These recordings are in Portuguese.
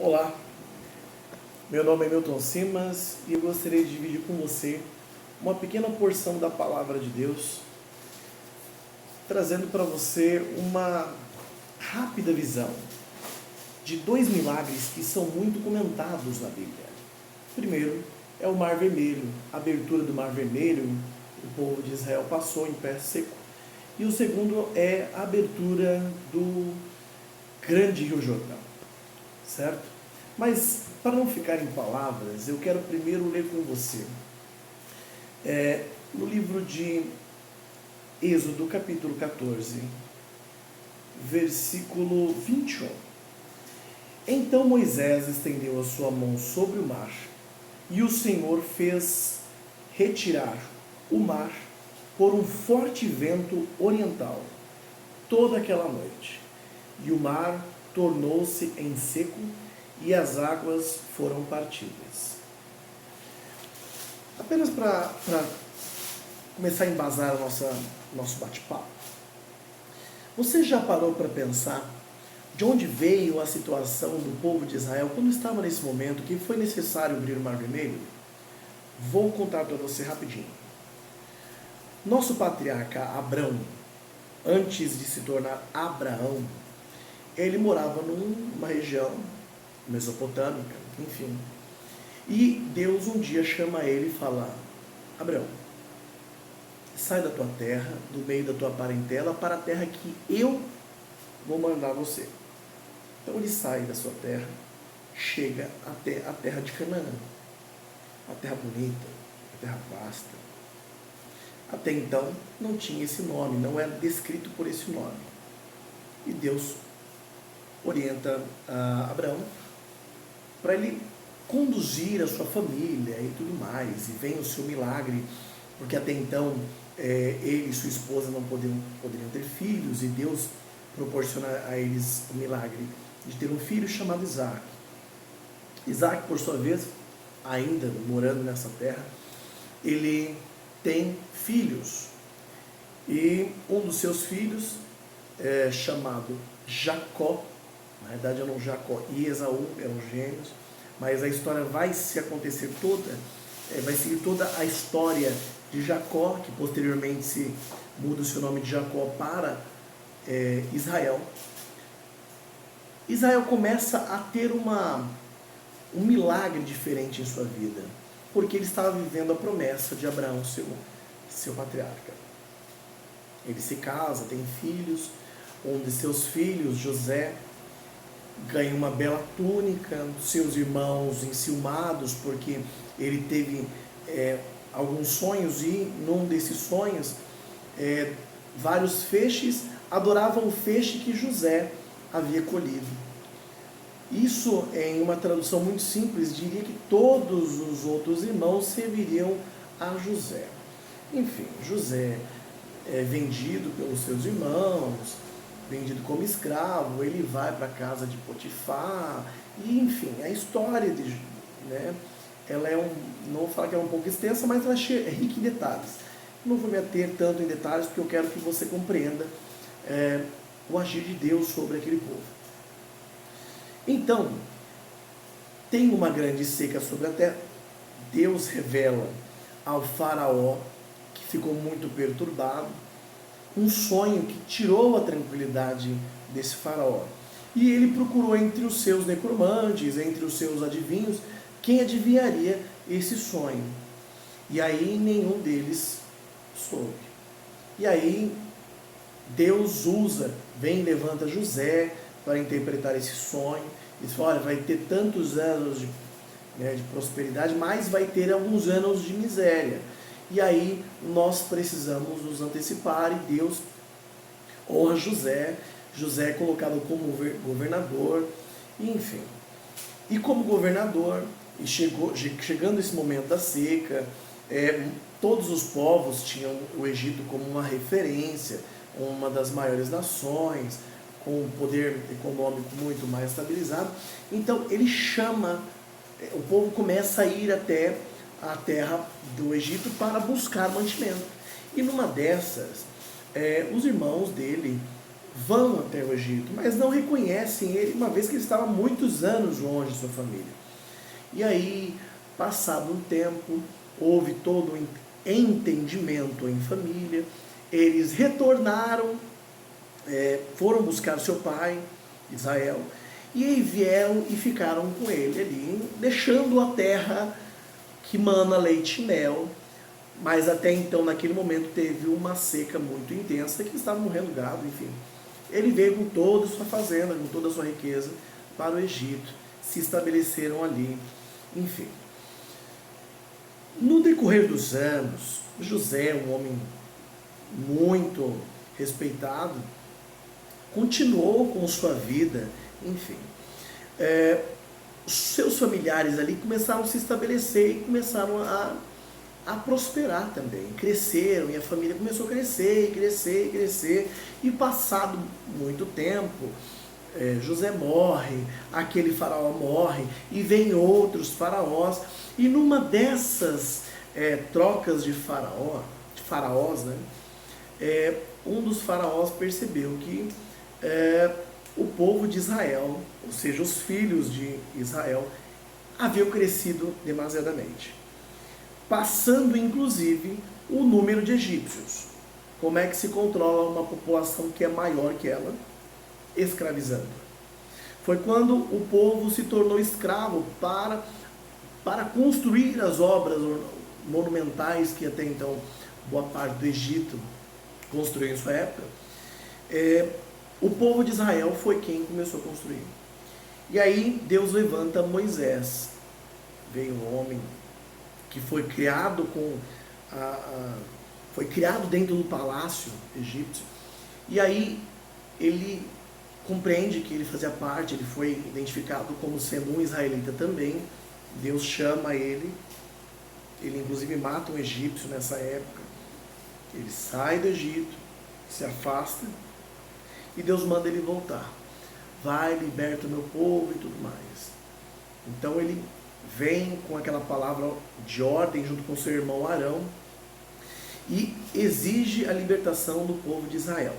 Olá, meu nome é Milton Simas e eu gostaria de dividir com você uma pequena porção da Palavra de Deus, trazendo para você uma rápida visão de dois milagres que são muito comentados na Bíblia. O primeiro é o Mar Vermelho, a abertura do Mar Vermelho, o povo de Israel passou em pé seco. E o segundo é a abertura do grande Rio Jordão, certo? Mas, para não ficar em palavras, eu quero primeiro ler com você. No livro de Êxodo, capítulo 14, versículo 21. Então Moisés estendeu a sua mão sobre o mar, e o Senhor fez retirar o mar por um forte vento oriental toda aquela noite. E o mar tornou-se em seco, e as águas foram partidas. Apenas para começar a embasar nosso bate-papo, você já parou para pensar de onde veio a situação do povo de Israel quando estava nesse momento que foi necessário abrir o Mar Vermelho? Vou contar para você rapidinho. Nosso patriarca Abrão, antes de se tornar Abraão, ele morava numa região mesopotâmica, enfim. E Deus um dia chama ele e fala: Abraão, sai da tua terra, do meio da tua parentela, para a terra que eu vou mandar você. Então ele sai da sua terra, chega até a terra de Canaã, a terra bonita, a terra vasta. Até então não tinha esse nome, não era descrito por esse nome. E Deus orienta Abraão para ele conduzir a sua família e tudo mais, e vem o seu milagre, porque até então ele e sua esposa não poderiam ter filhos, e Deus proporciona a eles o milagre de ter um filho chamado Isaac. Isaac, por sua vez, ainda morando nessa terra, ele tem filhos, e um dos seus filhos é chamado Jacó. Na verdade eram Jacó e Esaú, eram gêmeos, mas a história vai se acontecer toda, vai seguir toda a história de Jacó, que posteriormente se muda o seu nome de Jacó para Israel. Israel começa a ter um milagre diferente em sua vida, porque ele estava vivendo a promessa de Abraão, seu patriarca. Ele se casa, tem filhos, um de seus filhos, José, ganha uma bela túnica, seus irmãos enciumados, porque ele teve alguns sonhos, e num desses sonhos, vários feixes adoravam o feixe que José havia colhido. Isso, em uma tradução muito simples, diria que todos os outros irmãos serviriam a José. Enfim, José é vendido pelos seus irmãos, vendido como escravo, ele vai para a casa de Potifar, e enfim, a história ela não vou falar que é um pouco extensa, mas ela é rica em detalhes. Não vou me ater tanto em detalhes, porque eu quero que você compreenda o agir de Deus sobre aquele povo. Então, tem uma grande seca sobre a terra. Deus revela ao faraó, que ficou muito perturbado, um sonho que tirou a tranquilidade desse faraó. E ele procurou entre os seus necromantes, entre os seus adivinhos, quem adivinharia esse sonho. E aí nenhum deles soube. E aí Deus levanta José para interpretar esse sonho. Diz: olha, vai ter tantos anos de prosperidade, mas vai ter alguns anos de miséria. E aí nós precisamos nos antecipar, e Deus honra José. José é colocado como governador, enfim. E como governador, e chegando esse momento da seca, todos os povos tinham o Egito como uma referência, uma das maiores nações, com um poder econômico muito mais estabilizado. Então ele chama, o povo começa a ir até a terra do Egito para buscar mantimento. E numa dessas, os irmãos dele vão até o Egito, mas não reconhecem ele, uma vez que ele estava há muitos anos longe de sua família. E aí, passado um tempo, houve todo um entendimento em família, eles retornaram, foram buscar seu pai, Israel, e aí vieram e ficaram com ele ali, deixando a terra que mana leite e mel, mas até então, naquele momento, teve uma seca muito intensa, que estava morrendo gado, enfim. Ele veio com toda a sua fazenda, com toda a sua riqueza, para o Egito, se estabeleceram ali, enfim. No decorrer dos anos, José, um homem muito respeitado, continuou com sua vida, enfim. Seus familiares ali começaram a se estabelecer e começaram a prosperar também, cresceram, e a família começou a crescer, crescer, crescer, e passado muito tempo, José morre, aquele faraó morre, e vem outros faraós, e numa dessas trocas de faraós, né, um dos faraós percebeu que o povo de Israel, ou seja, os filhos de Israel, haviam crescido demasiadamente, passando inclusive o número de egípcios. Como é que se controla uma população que é maior que ela? Escravizando. Foi quando o povo se tornou escravo para construir as obras monumentais que até então boa parte do Egito construiu em sua época. O povo de Israel foi quem começou a construir. E aí Deus levanta Moisés. Veio um homem que foi criado foi criado dentro do palácio egípcio. E aí ele compreende que ele fazia parte, ele foi identificado como sendo um israelita também. Deus chama ele inclusive mata um egípcio nessa época. Ele sai do Egito, se afasta, e Deus manda ele voltar. Vai, liberta o meu povo e tudo mais. Então ele vem com aquela palavra de ordem junto com seu irmão Arão e exige a libertação do povo de Israel.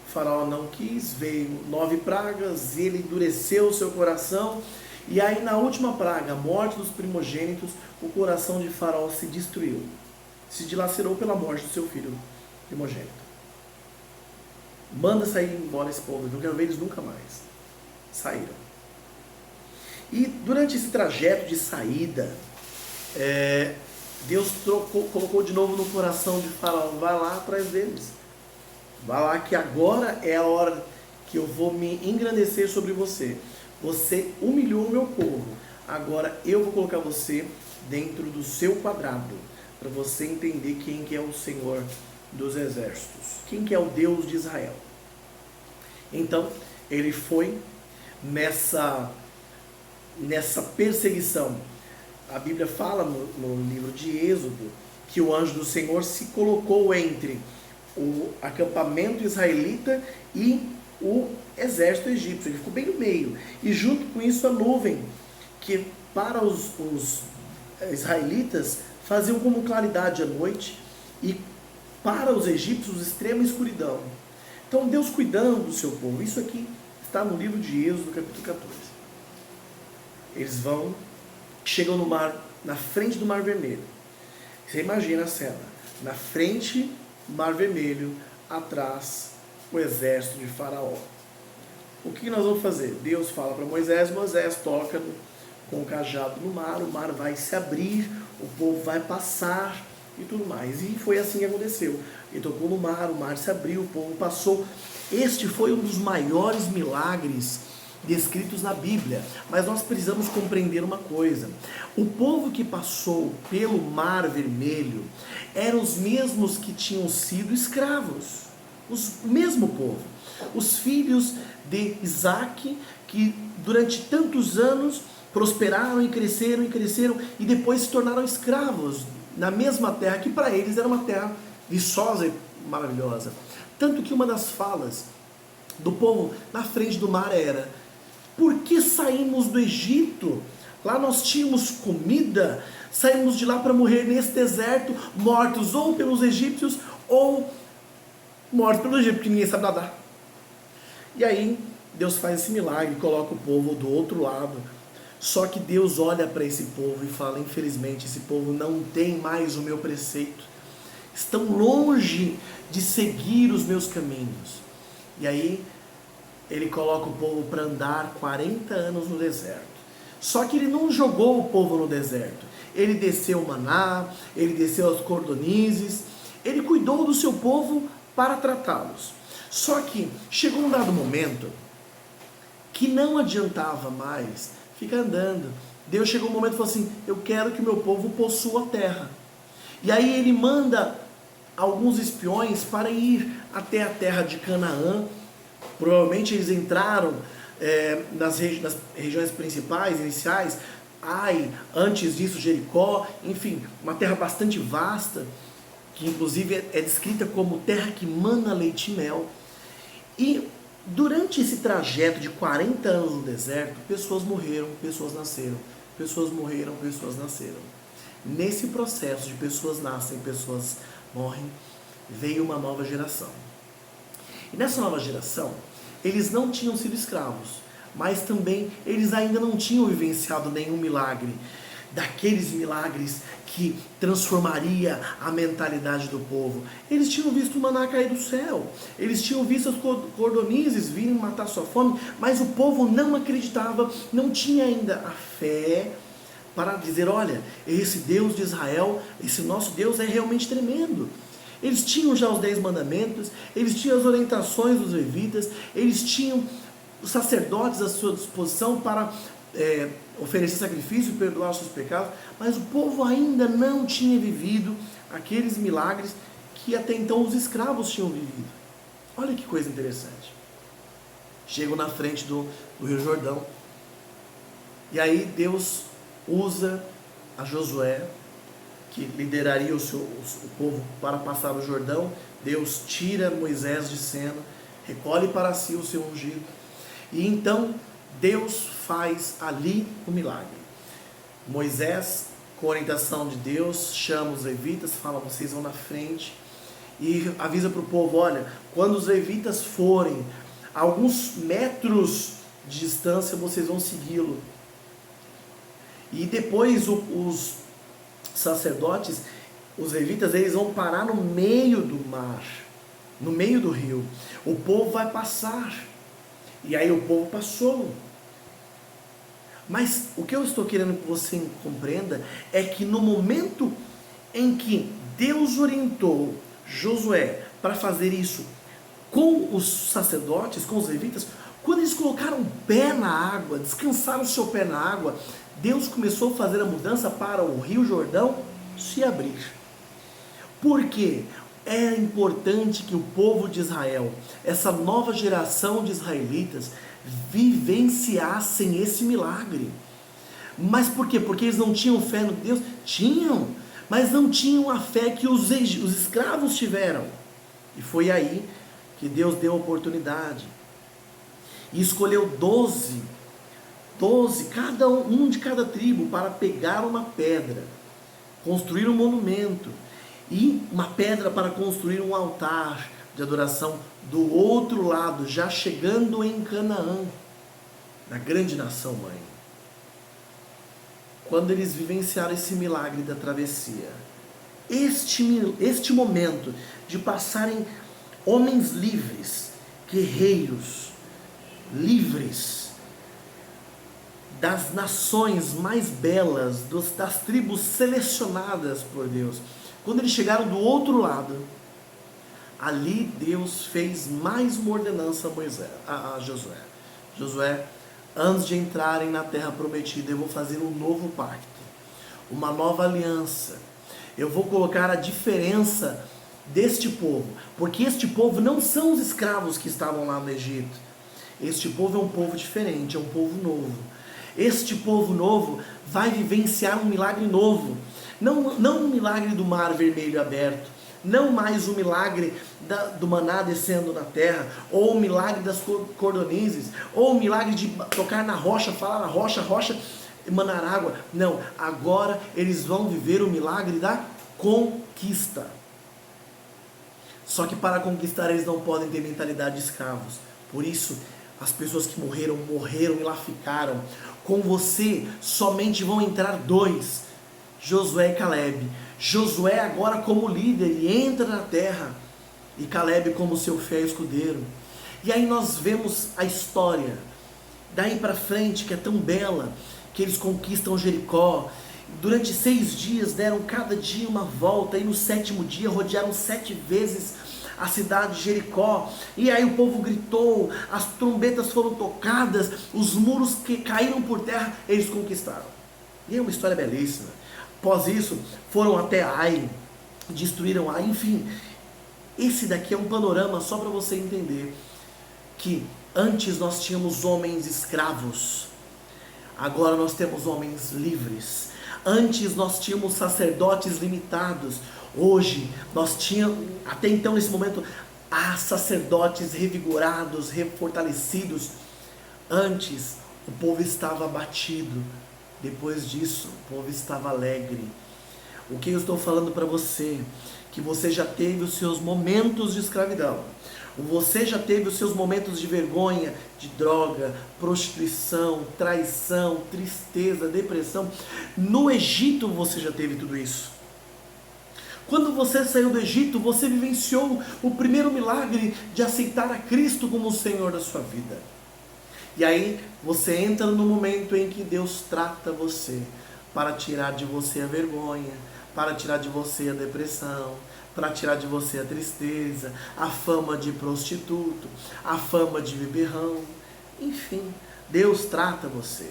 O faraó não quis, veio 9 pragas, ele endureceu o seu coração, e aí na última praga, a morte dos primogênitos, o coração de faraó se destruiu, se dilacerou pela morte do seu filho primogênito. Manda sair embora esse povo, eu não quero ver eles nunca mais. Saíram. E durante esse trajeto de saída, Deus colocou de novo no coração de Faraó: vai lá atrás deles. Vai lá que agora é a hora que eu vou me engrandecer sobre você. Você humilhou o meu povo. Agora eu vou colocar você dentro do seu quadrado, para você entender quem que é o Senhor dos exércitos, quem que é o Deus de Israel. Então, ele foi nessa perseguição. A Bíblia fala no livro de Êxodo que o anjo do Senhor se colocou entre o acampamento israelita e o exército egípcio. Ele ficou bem no meio. E junto com isso a nuvem, que para os israelitas faziam como claridade à noite, e para os egípcios extrema escuridão. Então Deus cuidando do seu povo. Isso aqui está no livro de Êxodo, capítulo 14. Eles chegam no mar, na frente do Mar Vermelho. Você imagina a cena, na frente do Mar Vermelho, atrás o exército de Faraó. O que nós vamos fazer? Deus fala para Moisés, Moisés toca com o cajado no mar, o mar vai se abrir, o povo vai passar e tudo mais. E foi assim que aconteceu. Ele tocou no mar, o mar se abriu, o povo passou. Este foi um dos maiores milagres descritos na Bíblia, mas nós precisamos compreender uma coisa: o povo que passou pelo Mar Vermelho eram os mesmos que tinham sido escravos, o mesmo povo, os filhos de Isaac, que durante tantos anos prosperaram e cresceram e depois se tornaram escravos na mesma terra que para eles era uma terra viçosa e maravilhosa. Tanto que uma das falas do povo na frente do mar era: por que saímos do Egito? Lá nós tínhamos comida, saímos de lá para morrer nesse deserto, mortos ou pelos egípcios ou morre pelo Egito, porque ninguém sabe nadar. E aí Deus faz esse milagre, coloca o povo do outro lado. Só que Deus olha para esse povo e fala, infelizmente, esse povo não tem mais o meu preceito. Estão longe de seguir os meus caminhos. E aí ele coloca o povo para andar 40 anos no deserto. Só que ele não jogou o povo no deserto. Ele desceu o maná, ele desceu as cordonizes, ele cuidou do seu povo para tratá-los. Só que chegou um dado momento que não adiantava mais ficar andando. Deus chegou um momento e falou assim, eu quero que o meu povo possua a terra. E aí ele manda alguns espiões para ir até a terra de Canaã. Provavelmente eles entraram nas regiões principais, iniciais, Ai, antes disso Jericó, enfim, uma terra bastante vasta, que inclusive é descrita como terra que mana leite e mel. E durante esse trajeto de 40 anos no deserto, pessoas morreram, pessoas nasceram, pessoas morreram, pessoas nasceram. Nesse processo de pessoas nascem, pessoas morrem, veio uma nova geração. E nessa nova geração, eles não tinham sido escravos, mas também eles ainda não tinham vivenciado nenhum milagre, daqueles milagres que transformaria a mentalidade do povo. Eles tinham visto o maná cair do céu, eles tinham visto as cordonizes virem matar sua fome, mas o povo não acreditava, não tinha ainda a fé para dizer, olha, esse Deus de Israel, esse nosso Deus é realmente tremendo. Eles tinham já os 10 mandamentos, eles tinham as orientações dos levitas, eles tinham os sacerdotes à sua disposição para oferecer sacrifício e perdoar os seus pecados, mas o povo ainda não tinha vivido aqueles milagres que até então os escravos tinham vivido. Olha que coisa interessante. Chegam na frente do Rio Jordão, e aí Deus usa a Josué, que lideraria o povo para passar o Jordão. Deus tira Moisés de cena, recolhe para si o seu ungido, e então Deus faz ali o milagre. Moisés, com a orientação de Deus, chama os levitas, fala, vocês vão na frente, e avisa para o povo, olha, quando os levitas forem a alguns metros de distância, vocês vão segui-lo. E depois os sacerdotes, os levitas, eles vão parar no meio do mar, no meio do rio. O povo vai passar. E aí o povo passou. Mas o que eu estou querendo que você compreenda é que no momento em que Deus orientou Josué para fazer isso com os sacerdotes, com os levitas, quando eles colocaram o pé na água, descansaram o seu pé na água, Deus começou a fazer a mudança para o Rio Jordão se abrir. Por quê? Era importante que o povo de Israel, essa nova geração de israelitas, vivenciassem esse milagre. Mas por quê? Porque eles não tinham fé no Deus? Tinham, mas não tinham a fé que os escravos tiveram. E foi aí que Deus deu a oportunidade. E escolheu 12, cada um de cada tribo, para pegar uma pedra, construir um monumento, e uma pedra para construir um altar de adoração do outro lado, já chegando em Canaã, na grande nação mãe. Quando eles vivenciaram esse milagre da travessia, este momento de passarem homens livres, guerreiros, livres, das nações mais belas, das tribos selecionadas por Deus, quando eles chegaram do outro lado, ali Deus fez mais uma ordenança a Josué. Josué, antes de entrarem na terra prometida, eu vou fazer um novo pacto, uma nova aliança. Eu vou colocar a diferença deste povo, porque este povo não são os escravos que estavam lá no Egito. Este povo é um povo diferente, é um povo novo. Este povo novo vai vivenciar um milagre novo. Não um milagre do mar vermelho aberto, não mais o milagre do maná descendo na terra, ou o milagre das cordonizes, ou o milagre de tocar na rocha, falar na rocha, rocha, emanar água. Não, agora eles vão viver o milagre da conquista. Só que para conquistar eles não podem ter mentalidade de escravos. Por isso, as pessoas que morreram e lá ficaram. Com você somente vão entrar 2, Josué e Caleb. Josué agora como líder, ele entra na terra, e Caleb como seu fiel escudeiro. E aí nós vemos a história daí para frente, que é tão bela, que eles conquistam Jericó. Durante 6 dias deram cada dia uma volta, e no 7º dia rodearam 7 vezes a cidade de Jericó. E aí o povo gritou, as trombetas foram tocadas, os muros que caíram por terra, eles conquistaram. E é uma história belíssima. Após isso, foram até Ai, destruíram Ai, enfim. Esse daqui é um panorama só para você entender que antes nós tínhamos homens escravos, agora nós temos homens livres. Antes nós tínhamos sacerdotes limitados, hoje nós tínhamos, até então nesse momento, há sacerdotes revigorados, refortalecidos. Antes o povo estava abatido, depois disso o povo estava alegre. O que eu estou falando para você? Que você já teve os seus momentos de escravidão, você já teve os seus momentos de vergonha, de droga, prostituição, traição, tristeza, depressão. No Egito você já teve tudo isso. Quando você saiu do Egito, você vivenciou o primeiro milagre de aceitar a Cristo como o Senhor da sua vida. E aí você entra no momento em que Deus trata você para tirar de você a vergonha, para tirar de você a depressão, para tirar de você a tristeza, a fama de prostituto, a fama de beberrão. Enfim, Deus trata você.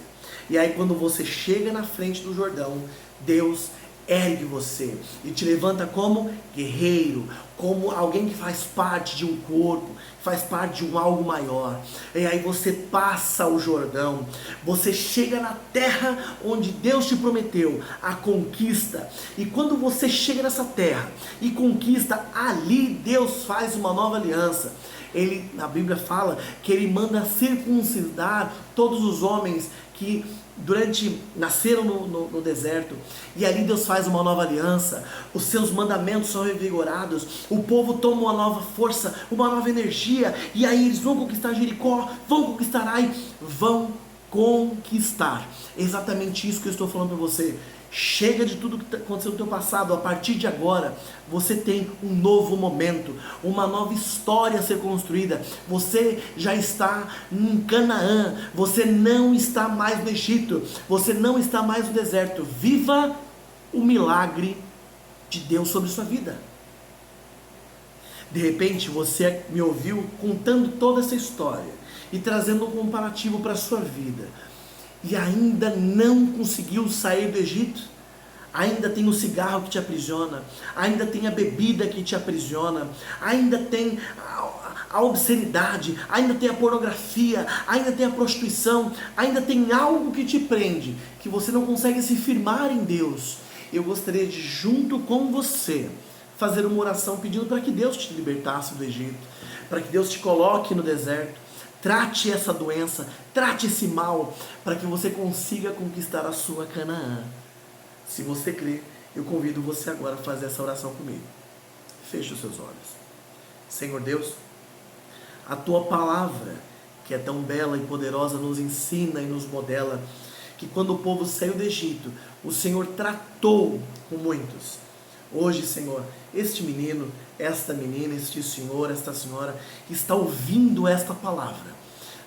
E aí quando você chega na frente do Jordão, Deus ergue você e te levanta como guerreiro, como alguém que faz parte de um corpo, faz parte de um algo maior. E aí você passa o Jordão, você chega na terra onde Deus te prometeu, a conquista. E quando você chega nessa terra e conquista, ali Deus faz uma nova aliança. Ele, na Bíblia fala que ele manda circuncidar todos os homens que nasceram no deserto, e ali Deus faz uma nova aliança, os seus mandamentos são revigorados, o povo toma uma nova força, uma nova energia, e aí eles vão conquistar Jericó, vão conquistar Ai, vão conquistar. Exatamente isso que eu estou falando para você. Chega de tudo que aconteceu no teu passado. A partir de agora, você tem um novo momento, uma nova história a ser construída. Você já está em Canaã, você não está mais no Egito, você não está mais no deserto. Viva o milagre de Deus sobre sua vida. De repente, você me ouviu contando toda essa história e trazendo um comparativo para a sua vida, e ainda não conseguiu sair do Egito. Ainda tem o cigarro que te aprisiona, ainda tem a bebida que te aprisiona, ainda tem a obscenidade, ainda tem a pornografia, ainda tem a prostituição, ainda tem algo que te prende, que você não consegue se firmar em Deus. Eu gostaria de, junto com você, fazer uma oração pedindo para que Deus te libertasse do Egito, para que Deus te coloque no deserto. Trate essa doença, trate esse mal, para que você consiga conquistar a sua Canaã. Se você crê, eu convido você agora a fazer essa oração comigo. Feche os seus olhos. Senhor Deus, a Tua palavra, que é tão bela e poderosa, nos ensina e nos modela que quando o povo saiu do Egito, o Senhor tratou com muitos. Hoje, Senhor, este menino, esta menina, este senhor, esta senhora, está ouvindo esta palavra.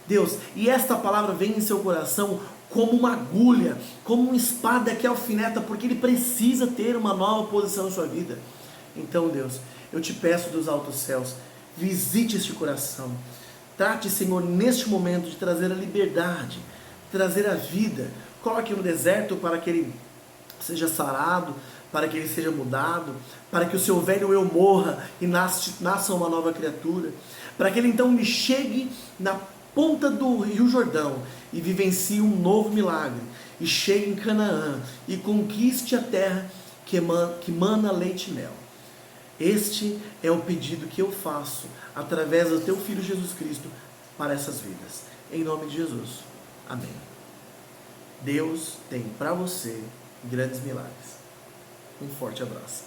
Deus, e esta palavra vem em seu coração como uma agulha, como uma espada que alfineta, porque ele precisa ter uma nova posição em sua vida. Então, Deus, eu te peço dos altos céus, visite este coração. Trate, Senhor, neste momento de trazer a liberdade, trazer a vida. Coloque no deserto para que ele seja sarado, para que ele seja mudado, para que o seu velho eu morra e nasça uma nova criatura, para que ele então me chegue na ponta do Rio Jordão e vivencie um novo milagre, e chegue em Canaã e conquiste a terra que mana leite e mel. Este é o pedido que eu faço através do teu Filho Jesus Cristo para essas vidas. Em nome de Jesus. Amém. Deus tem para você grandes milagres. Um forte abraço.